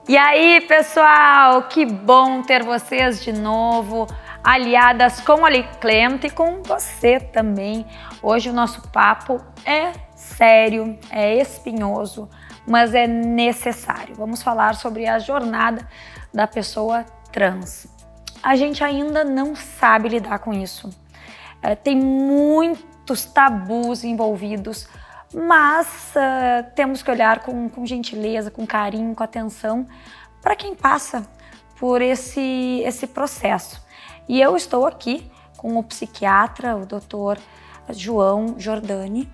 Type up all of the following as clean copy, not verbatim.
E aí, pessoal, que bom ter vocês de novo, aliadas com a Liclemta e com você também. Hoje o nosso papo é sério, é espinhoso, mas é necessário. Vamos falar sobre a jornada da pessoa trans. A gente ainda não sabe lidar com isso. Tem muitos tabus envolvidos, mas temos que olhar com gentileza, com carinho, com atenção para quem passa por esse processo. E eu estou aqui com o psiquiatra, o Dr. João Jordani,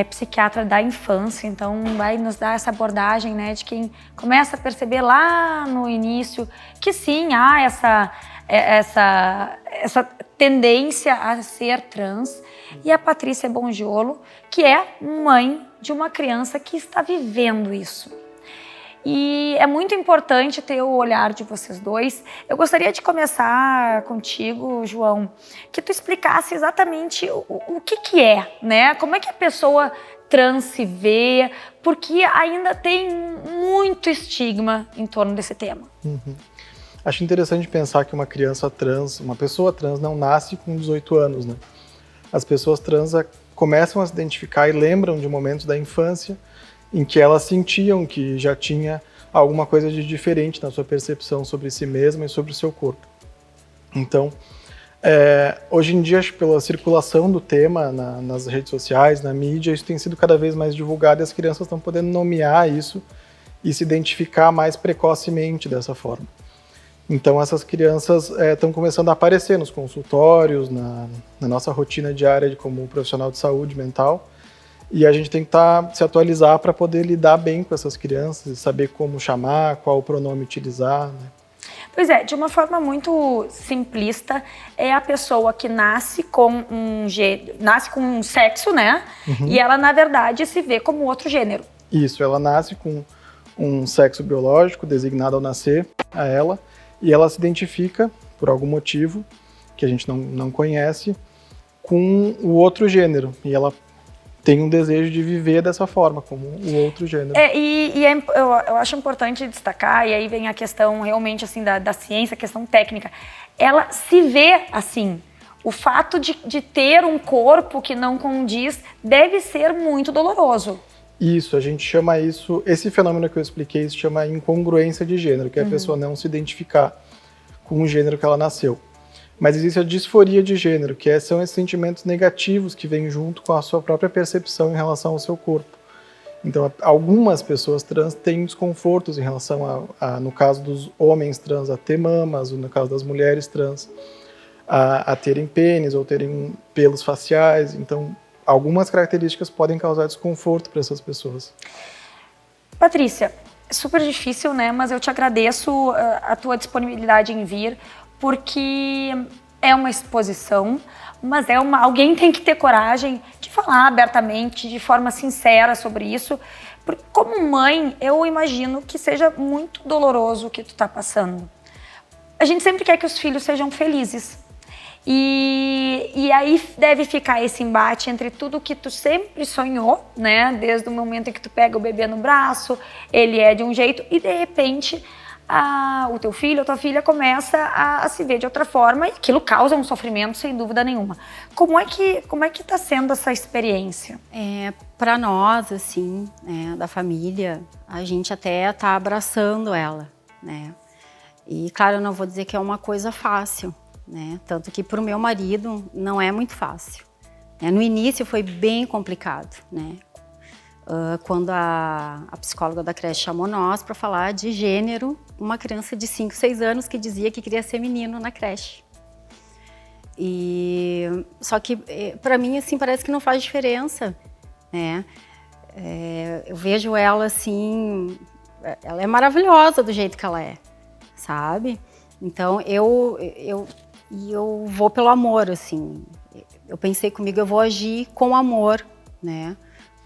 psiquiatra da infância, então vai nos dar essa abordagem, né, de quem começa a perceber lá no início que sim, há essa tendência a ser trans, e a Patrícia Bongiolo, que é mãe de uma criança que está vivendo isso. E é muito importante ter o olhar de vocês dois. Eu gostaria de começar contigo, João, que tu explicasse exatamente o que é, né? Como é que a pessoa trans se vê, porque ainda tem muito estigma em torno desse tema. Uhum. Acho interessante pensar que uma criança trans, uma pessoa trans não nasce com 18 anos, né? As pessoas trans começam a se identificar e lembram de momentos da infância em que elas sentiam que já tinha alguma coisa de diferente na sua percepção sobre si mesma e sobre o seu corpo. Então, hoje em dia, pela circulação do tema nas redes sociais, na mídia, isso tem sido cada vez mais divulgado e as crianças estão podendo nomear isso e se identificar mais precocemente dessa forma. Então essas crianças estão começando a aparecer nos consultórios, na nossa rotina diária como profissional de saúde mental, e a gente tem que se atualizar para poder lidar bem com essas crianças, saber como chamar, qual pronome utilizar, né? Pois é, de uma forma muito simplista, é a pessoa que nasce com um sexo, né? Uhum. E ela, na verdade, se vê como outro gênero. Isso, ela nasce com um sexo biológico designado ao nascer a ela, e ela se identifica, por algum motivo, que a gente não conhece, com o outro gênero. E ela tem um desejo de viver dessa forma, como o outro gênero. Eu acho importante destacar, e aí vem a questão realmente assim, da ciência, a questão técnica. Ela se vê assim. O fato de ter um corpo que não condiz deve ser muito doloroso. Isso, a gente chama esse fenômeno que eu expliquei, se chama incongruência de gênero, que é a pessoa não se identificar com o gênero que ela nasceu. Mas existe a disforia de gênero, que são esses sentimentos negativos que vêm junto com a sua própria percepção em relação ao seu corpo. Então, algumas pessoas trans têm desconfortos em relação no caso dos homens trans, a ter mamas, ou no caso das mulheres trans, a terem pênis ou terem pelos faciais. Então, algumas características podem causar desconforto para essas pessoas. Patrícia, é super difícil, né? Mas eu te agradeço a tua disponibilidade em vir, porque é uma exposição, mas alguém tem que ter coragem de falar abertamente, de forma sincera sobre isso. Porque como mãe, eu imagino que seja muito doloroso o que tu tá passando. A gente sempre quer que os filhos sejam felizes. E aí deve ficar esse embate entre tudo que tu sempre sonhou, né? Desde o momento em que tu pega o bebê no braço, ele é de um jeito e de repente o teu filho ou tua filha começa a se ver de outra forma e aquilo causa um sofrimento sem dúvida nenhuma. Como é que tá sendo essa experiência? Para nós, assim, da família, a gente até tá abraçando ela, né? E claro, eu não vou dizer que é uma coisa fácil, né? Tanto que para o meu marido não é muito fácil. No início foi bem complicado, né? Quando a psicóloga da creche chamou nós para falar de gênero, uma criança de 5, 6 anos que dizia que queria ser menino na creche. Só que para mim assim parece que não faz diferença, né? Eu vejo ela assim, ela é maravilhosa do jeito que ela é, sabe? Então eu vou pelo amor, assim. Eu pensei comigo, eu vou agir com amor, né?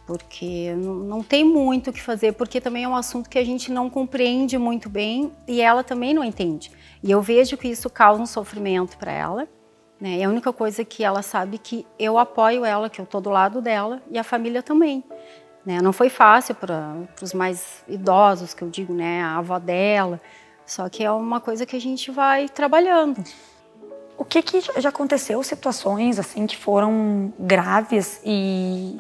Porque não tem muito o que fazer, porque também é um assunto que a gente não compreende muito bem e ela também não entende. E eu vejo que isso causa um sofrimento para ela, né? E a única coisa que ela sabe que eu apoio ela, que eu tô do lado dela e a família também, né? Não foi fácil para os mais idosos, que eu digo, né? A avó dela, só que é uma coisa que a gente vai trabalhando. O que já aconteceu, situações assim que foram graves e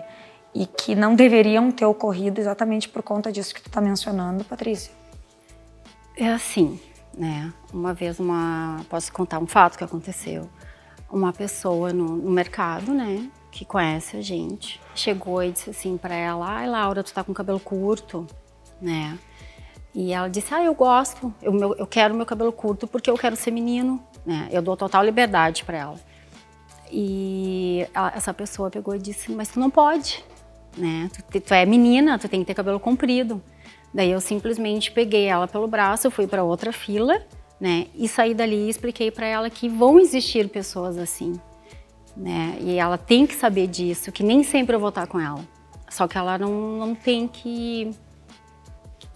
que não deveriam ter ocorrido exatamente por conta disso que tu tá mencionando, Patrícia? É assim, né? Uma vez, posso contar um fato que aconteceu. Uma pessoa no mercado, né, que conhece a gente, chegou e disse assim para ela: ai, Laura, tu tá com cabelo curto, né? E ela disse: eu gosto, eu quero meu cabelo curto porque eu quero ser menino, né? Eu dou total liberdade para ela. E essa pessoa pegou e disse: mas tu não pode, né? Tu é menina, tu tem que ter cabelo comprido. Daí eu simplesmente peguei ela pelo braço, fui para outra fila, né? E saí dali e expliquei para ela que vão existir pessoas assim, né? E ela tem que saber disso, que nem sempre eu vou estar com ela. Só que ela não tem que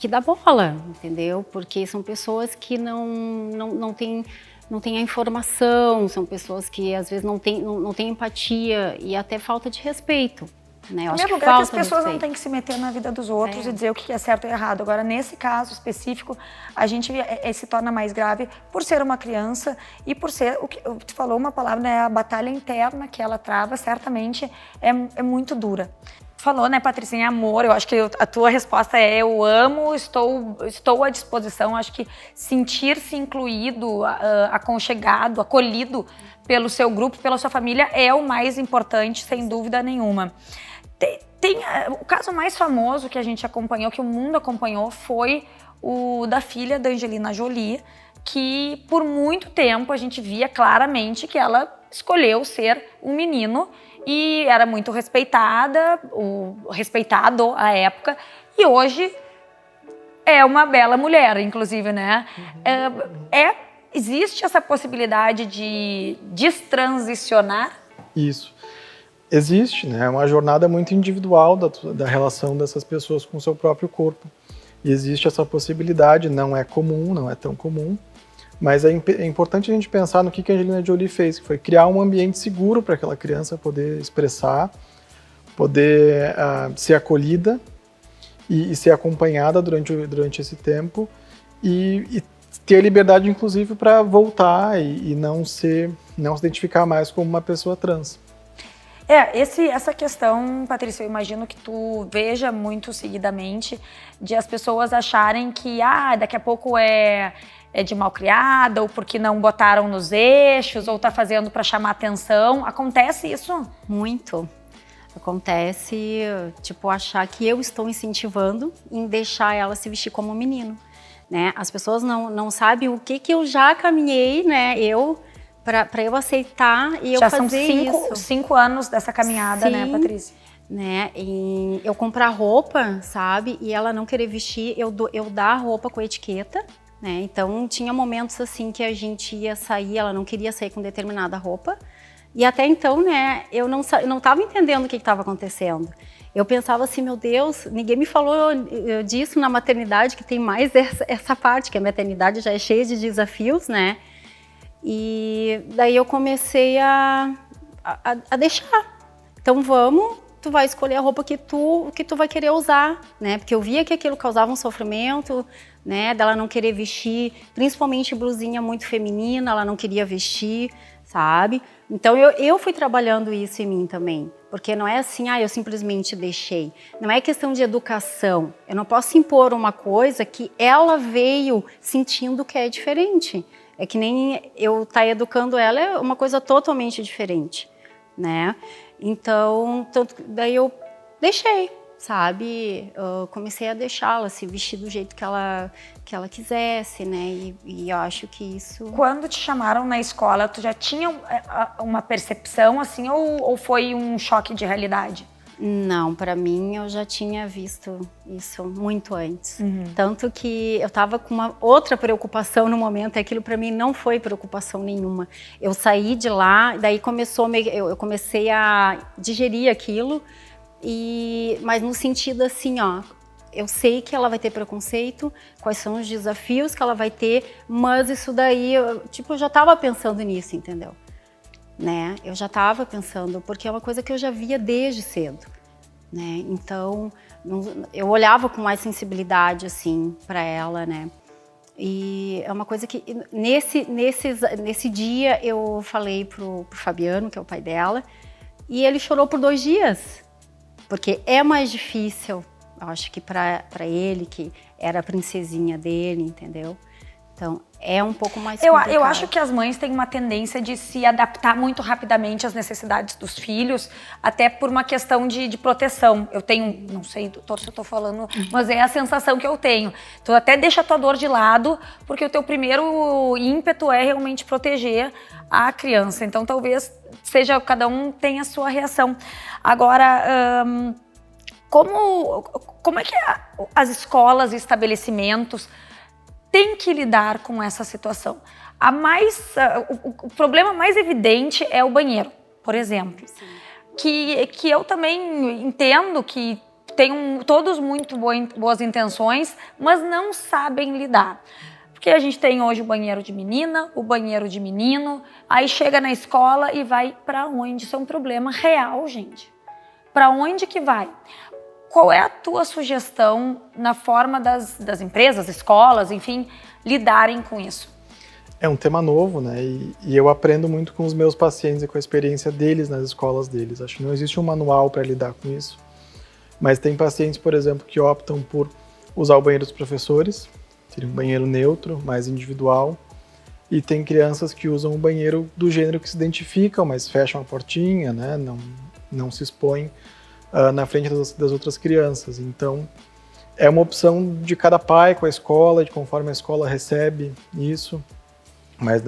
dar bola, entendeu? Porque são pessoas que não têm a informação, são pessoas que às vezes não têm empatia e até falta de respeito. Né? Em primeiro lugar, que as pessoas não têm que se meter na vida dos outros e dizer o que é certo e errado. Agora, nesse caso específico, a gente se torna mais grave por ser uma criança e por ser, o que tu falou uma palavra, né, a batalha interna que ela trava, certamente é muito dura. Falou, né, Patrícia, em amor, eu acho que a tua resposta é: eu amo, estou à disposição. Acho que sentir-se incluído, aconchegado, acolhido pelo seu grupo, pela sua família, é o mais importante, sem dúvida nenhuma. O caso mais famoso que a gente acompanhou, que o mundo acompanhou, foi o da filha da Angelina Jolie, que por muito tempo a gente via claramente que ela escolheu ser um menino e era muito respeitado à época, e hoje é uma bela mulher, inclusive, né? Existe essa possibilidade de destransicionar? Isso. Existe, né? É uma jornada muito individual da relação dessas pessoas com o seu próprio corpo. E existe essa possibilidade, não é comum, não é tão comum, mas é importante a gente pensar no que a Angelina Jolie fez, que foi criar um ambiente seguro para aquela criança poder expressar, poder ser acolhida e ser acompanhada durante esse tempo e ter liberdade, inclusive, para voltar e não se identificar mais como uma pessoa trans. Essa questão, Patrícia, eu imagino que tu veja muito seguidamente de as pessoas acharem que daqui a pouco é de malcriada, ou porque não botaram nos eixos, ou tá fazendo para chamar atenção. Acontece isso? Muito. Acontece, tipo, achar que eu estou incentivando em deixar ela se vestir como menino, né? As pessoas não sabem o que eu já caminhei, né? Para eu aceitar e eu fazer isso. Já são 5 anos dessa caminhada, Sim, né, Patrícia? Né? E eu comprar roupa, sabe? E ela não querer vestir, eu dar a roupa com etiqueta, né? Então, tinha momentos assim que a gente ia sair, ela não queria sair com determinada roupa. E até então, né, eu não estava entendendo o que estava acontecendo. Eu pensava assim: meu Deus, ninguém me falou disso na maternidade, que tem mais essa parte, que a maternidade já é cheia de desafios, né? E daí eu comecei a deixar. Então tu vai escolher a roupa que tu vai querer usar, né? Porque eu via que aquilo causava um sofrimento, né? Dela não querer vestir, principalmente blusinha muito feminina, ela não queria vestir, sabe? Então eu fui trabalhando isso em mim também. Porque não é assim, eu simplesmente deixei. Não é questão de educação. Eu não posso impor uma coisa que ela veio sentindo que é diferente. É que nem eu estar educando ela, é uma coisa totalmente diferente, né? Então, daí eu deixei, sabe? Eu comecei a deixá-la se vestir do jeito que ela quisesse, né? E eu acho que isso... Quando te chamaram na escola, tu já tinha uma percepção, assim, ou foi um choque de realidade? Não, para mim eu já tinha visto isso muito antes. Tanto que eu estava com uma outra preocupação no momento, e aquilo para mim não foi preocupação nenhuma. Eu saí de lá, daí eu comecei a digerir aquilo, mas no sentido assim, eu sei que ela vai ter preconceito, quais são os desafios que ela vai ter, mas isso daí, eu já estava pensando nisso, entendeu? né? Eu já estava pensando, porque é uma coisa que eu já via desde cedo, né? Então, eu olhava com mais sensibilidade, assim, para ela, né? E é uma coisa que, nesse dia, eu falei pro Fabiano, que é o pai dela, e ele chorou por 2 dias, porque é mais difícil, eu acho que para ele, que era a princesinha dele, entendeu? Então, é um pouco mais complicado. Eu acho que as mães têm uma tendência de se adaptar muito rapidamente às necessidades dos filhos, até por uma questão de proteção. Eu tenho, não sei, doutor, se eu tô falando, mas é a sensação que eu tenho. Tu até deixa a tua dor de lado, porque o teu primeiro ímpeto é realmente proteger a criança. Então, talvez cada um tenha a sua reação. Agora, como é que as escolas e estabelecimentos tem que lidar com essa situação? O problema mais evidente é o banheiro, por exemplo. Que eu também entendo que tem todos muito boas intenções, mas não sabem lidar. Porque a gente tem hoje o banheiro de menina, o banheiro de menino, aí chega na escola e vai para onde? Isso é um problema real, gente. Para onde que vai? Qual é a tua sugestão na forma das empresas, escolas, enfim, lidarem com isso? É um tema novo, né? E eu aprendo muito com os meus pacientes e com a experiência deles nas escolas deles. Acho que não existe um manual para lidar com isso. Mas tem pacientes, por exemplo, que optam por usar o banheiro dos professores, seria um banheiro neutro, mais individual. E tem crianças que usam o banheiro do gênero que se identificam, mas fecham a portinha, né? Não se expõem na frente das outras crianças. Então, é uma opção de cada pai com a escola, de conforme a escola recebe isso, mas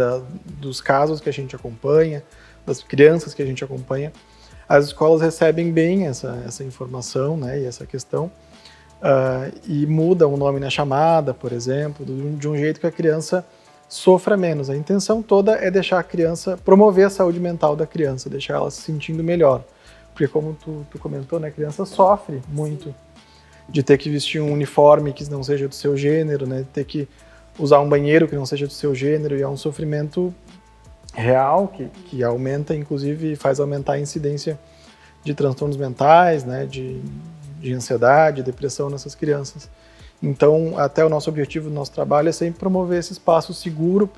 dos casos que a gente acompanha, das crianças que a gente acompanha, as escolas recebem bem essa informação, né, e essa questão, e mudam o nome na chamada, por exemplo, de um jeito que a criança sofra menos. A intenção toda é deixar a criança, promover a saúde mental da criança, deixar ela se sentindo melhor. Porque como tu comentou, né, a criança sofre muito de ter que vestir um uniforme que não seja do seu gênero, né, de ter que usar um banheiro que não seja do seu gênero, e é um sofrimento real que aumenta, inclusive faz aumentar a incidência de transtornos mentais, né, de ansiedade, depressão nessas crianças. Então, até o nosso objetivo do nosso trabalho é sempre promover esse espaço seguro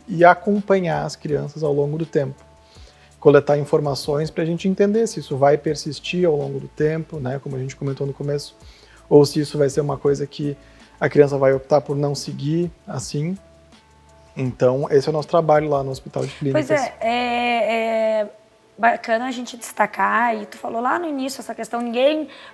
e acompanhar as crianças ao longo do tempo. Coletar informações para a gente entender se isso vai persistir ao longo do tempo, né, como a gente comentou no começo, ou se isso vai ser uma coisa que a criança vai optar por não seguir assim. Então, esse é o nosso trabalho lá no Hospital de Clínicas. Pois é bacana a gente destacar, e tu falou lá no início essa questão,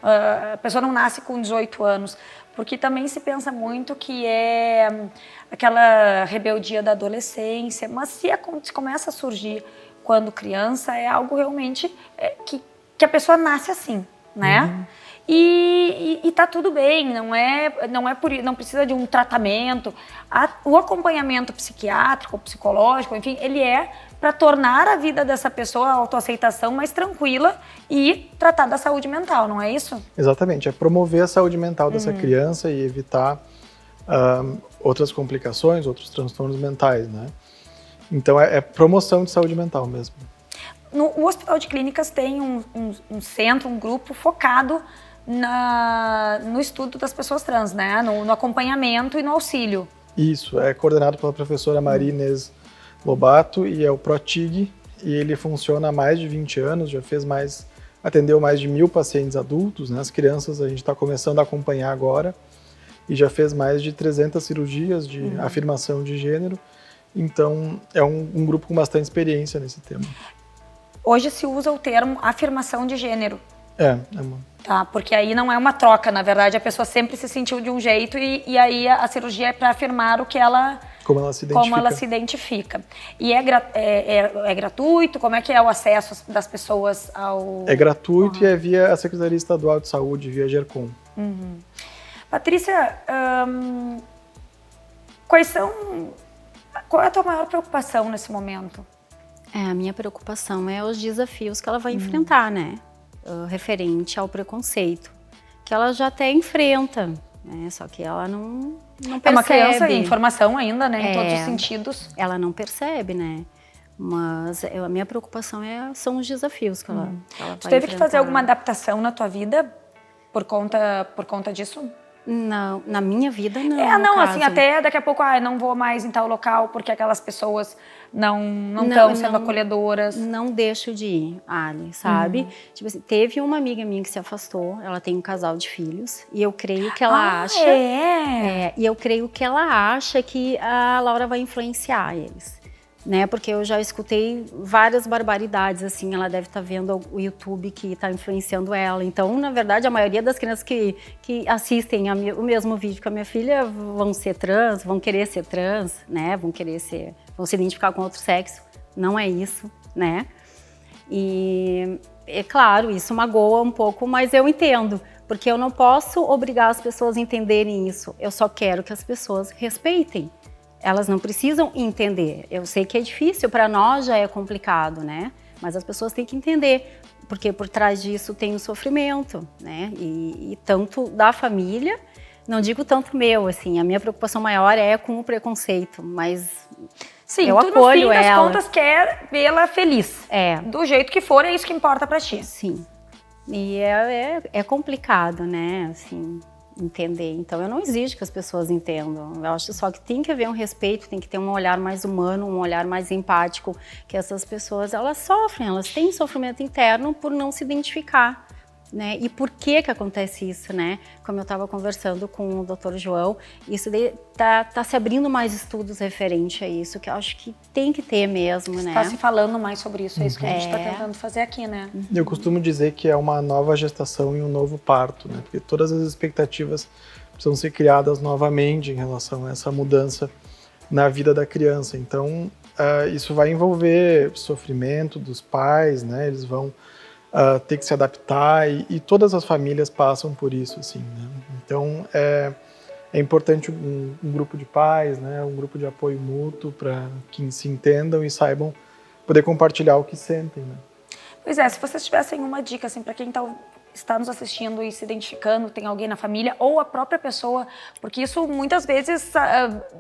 a pessoa não nasce com 18 anos, porque também se pensa muito que é aquela rebeldia da adolescência, mas se começa a surgir quando criança, é algo realmente que a pessoa nasce assim, né? Uhum. E tá tudo bem, não precisa de um tratamento. O acompanhamento psiquiátrico, psicológico, enfim, ele é para tornar a vida dessa pessoa, a autoaceitação, mais tranquila e tratar da saúde mental, não é isso? Exatamente, é promover a saúde mental dessa criança e evitar outras complicações, outros transtornos mentais, né? Então é promoção de saúde mental mesmo. O Hospital de Clínicas tem um centro, um grupo focado no estudo das pessoas trans, né? No acompanhamento e no auxílio. Isso, é coordenado pela professora Maria Inês Lobato e é o ProTIG, e ele funciona há mais de 20 anos, atendeu mais de 1.000 pacientes adultos, né? As crianças a gente está começando a acompanhar agora, e já fez mais de 300 cirurgias de afirmação de gênero. Então, é um grupo com bastante experiência nesse tema. Hoje se usa o termo afirmação de gênero. Tá, porque aí não é uma troca, na verdade, a pessoa sempre se sentiu de um jeito e aí a cirurgia é para afirmar como ela se identifica. E é gratuito? Como é que é o acesso das pessoas ao... É gratuito e é via a Secretaria Estadual de Saúde, via GERCOM. Patrícia, qual é a tua maior preocupação nesse momento? A minha preocupação é os desafios que ela vai enfrentar, né? Referente ao preconceito, que ela já até enfrenta, né? Só que ela não percebe. É uma criança em formação ainda, né? Em todos os sentidos. Ela não percebe, né? Mas a minha preocupação são os desafios que ela vai Tu teve que fazer enfrentar. alguma adaptação na tua vida por conta disso? Não, na minha vida não. Não, no assim, caso. até daqui a pouco, não vou mais em tal local porque aquelas pessoas não estão sendo acolhedoras. Não deixo de ir, Ali, sabe? Tipo assim, teve uma amiga minha que se afastou, ela tem um casal de filhos, e eu creio que ela acha... e eu creio que ela acha que a Laura vai influenciar eles. Né, porque eu já escutei várias barbaridades, assim, ela deve estar vendo o YouTube que está influenciando ela. Então, na verdade, a maioria das crianças que assistem o mesmo vídeo com a minha filha vão ser trans, vão querer ser trans, né, vão se identificar com outro sexo. Não é isso, né? E, é claro, isso magoa um pouco, mas eu entendo, porque eu não posso obrigar as pessoas a entenderem isso. Eu só quero que as pessoas respeitem. Elas não precisam entender. Eu sei que é difícil, para nós já é complicado, né? Mas as pessoas têm que entender, porque por trás disso tem o sofrimento, né? E tanto da família, não digo tanto meu, assim, a minha preocupação maior é com o preconceito, mas sim, eu tu, acolho no fim das ela. contas, quer vê-la feliz. Do jeito que for, é isso que importa para ti. Sim. E é complicado, né? Assim, entender. Então, eu não exijo que as pessoas entendam. Eu acho só que tem que haver um respeito, tem que ter um olhar mais humano, um olhar mais empático, que essas pessoas, elas sofrem, elas têm sofrimento interno por não se identificar, né? E por que acontece isso, né? Como eu estava conversando com o Dr. João, isso tá se abrindo mais estudos referente a isso, que eu acho que tem que ter mesmo, né? Está se falando mais sobre isso, é isso que a gente está tentando fazer aqui, né? Eu costumo dizer que é uma nova gestação e um novo parto, né? Porque todas as expectativas precisam ser criadas novamente em relação a essa mudança na vida da criança. Então, isso vai envolver sofrimento dos pais, né? Eles vão ter que se adaptar e todas as famílias passam por isso, assim, né? Então, é importante um grupo de pais, né? Um grupo de apoio mútuo para que se entendam e saibam poder compartilhar o que sentem, né? Pois é, se vocês tivessem uma dica, assim, para quem está nos assistindo e se identificando, tem alguém na família ou a própria pessoa, porque isso muitas vezes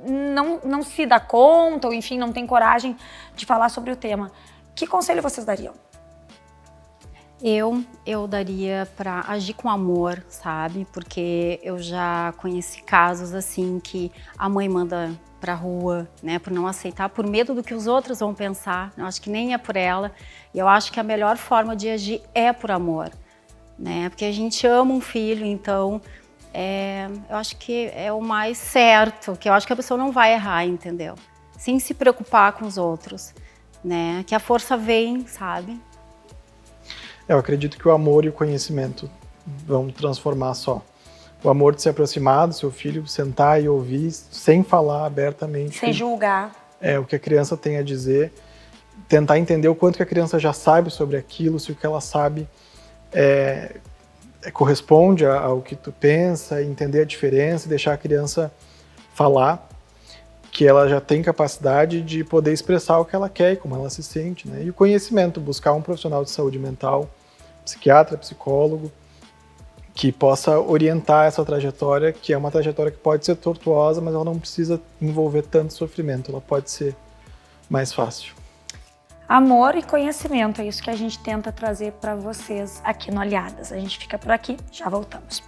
não se dá conta ou, enfim, não tem coragem de falar sobre o tema. Que conselho vocês dariam? Eu daria para agir com amor, sabe? Porque eu já conheci casos assim que a mãe manda pra rua, né? Por não aceitar, por medo do que os outros vão pensar. Eu acho que nem é por ela. E eu acho que a melhor forma de agir é por amor, né? Porque a gente ama um filho, então eu acho que é o mais certo, que eu acho que a pessoa não vai errar, entendeu? Sem se preocupar com os outros, né? Que a força vem, sabe? Eu acredito que o amor e o conhecimento vão transformar só. O amor de se aproximar do seu filho, sentar e ouvir, sem falar abertamente. Sem julgar. O que a criança tem a dizer, tentar entender o quanto que a criança já sabe sobre aquilo, se o que ela sabe corresponde ao que tu pensa, entender a diferença e deixar a criança falar, que ela já tem capacidade de poder expressar o que ela quer e como ela se sente, né? E o conhecimento, buscar um profissional de saúde mental, psiquiatra, psicólogo, que possa orientar essa trajetória, que é uma trajetória que pode ser tortuosa, mas ela não precisa envolver tanto sofrimento, ela pode ser mais fácil. Amor e conhecimento, é isso que a gente tenta trazer para vocês aqui no Aliadas. A gente fica por aqui, já voltamos.